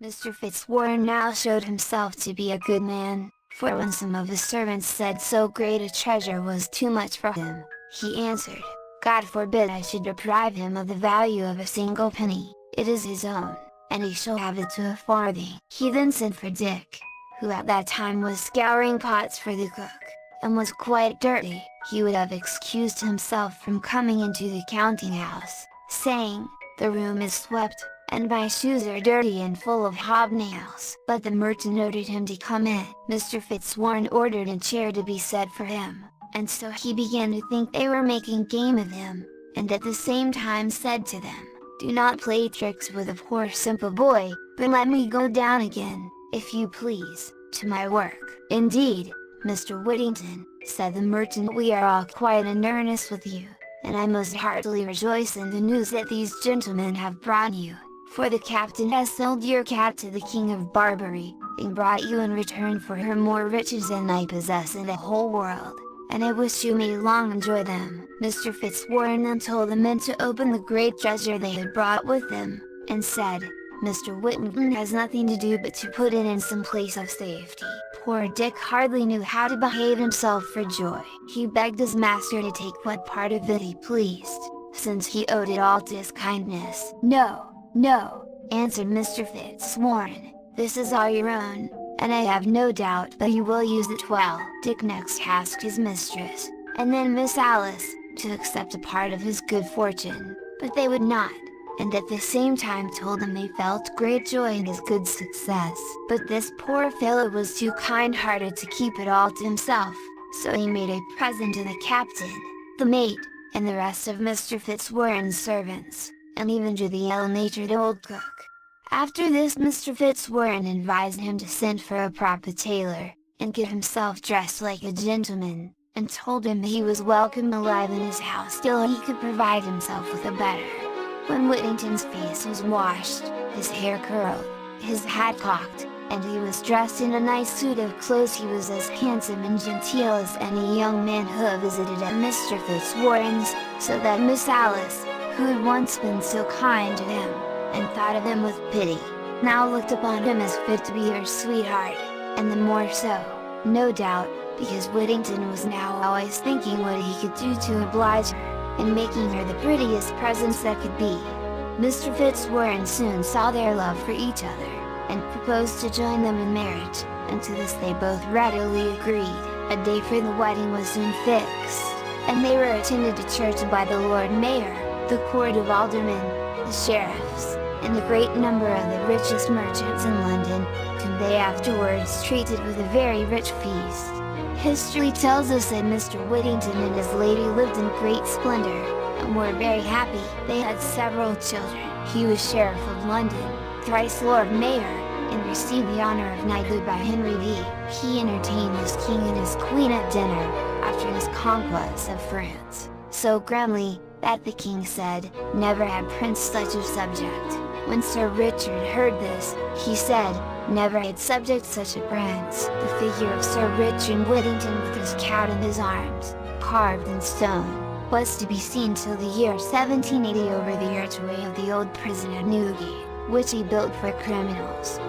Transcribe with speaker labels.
Speaker 1: Mr. Fitzwarren now showed himself to be a good man, for when some of his servants said so great a treasure was too much for him, he answered, "God forbid I should deprive him of the value of a single penny, it is his own, and he shall have it to a farthing." He then sent for Dick, who at that time was scouring pots for the cook, and was quite dirty. He would have excused himself from coming into the counting house, saying, "The room is swept, and my shoes are dirty and full of hobnails." But the merchant ordered him to come in. Mr. Fitzwarren ordered a chair to be set for him, and so he began to think they were making game of him, and at the same time said to them, "Do not play tricks with a poor simple boy, but let me go down again, if you please, to my work." "Indeed, Mr. Whittington," said the merchant, "we are all quite in earnest with you, and I most heartily rejoice in the news that these gentlemen have brought you, for the captain has sold your cat to the King of Barbary, and brought you in return for her more riches than I possess in the whole world, and I wish you may long enjoy them." Mr. Fitzwarren then told the men to open the great treasure they had brought with them, and said, "Mr. Whittington has nothing to do but to put it in some place of safety." Poor Dick hardly knew how to behave himself for joy. He begged his master to take what part of it he pleased, since he owed it all to his kindness. "No, no," answered Mr. Fitzwarren, "this is all your own, and I have no doubt but you will use it well." Dick next asked his mistress, and then Miss Alice, to accept a part of his good fortune, but they would not, and at the same time told him they felt great joy in his good success. But this poor fellow was too kind-hearted to keep it all to himself, so he made a present to the captain, the mate, and the rest of Mr. Fitzwarren's servants, and even to the ill-natured old cook. After this Mr. Fitzwarren advised him to send for a proper tailor, and get himself dressed like a gentleman, and told him he was welcome alive in his house till he could provide himself with a better. When Whittington's face was washed, his hair curled, his hat cocked, and he was dressed in a nice suit of clothes, he was as handsome and genteel as any young man who had visited at Mr. Fitzwarren's, so that Miss Alice, who had once been so kind to him, and thought of him with pity, now looked upon him as fit to be her sweetheart, and the more so, no doubt, because Whittington was now always thinking what he could do to oblige her, and making her the prettiest presents that could be. Mr. Fitzwarren soon saw their love for each other, and proposed to join them in marriage, and to this they both readily agreed. A day for the wedding was soon fixed, and they were attended to church by the Lord Mayor, the court of aldermen, the sheriffs, and the great number of the richest merchants in London, whom they afterwards treated with a very rich feast. History tells us that Mr. Whittington and his lady lived in great splendor, and were very happy. They had several children. He was Sheriff of London, thrice Lord Mayor, and received the honor of knighthood by Henry V. He entertained his king and his queen at dinner, after his conquest of France, so grandly, that the king said, "Never had prince such a subject." When Sir Richard heard this, he said, "Never had subject such a prince." The figure of Sir Richard Whittington with his cat in his arms, carved in stone, was to be seen till the year 1780 over the archway of the old prison at Newgate, which he built for criminals.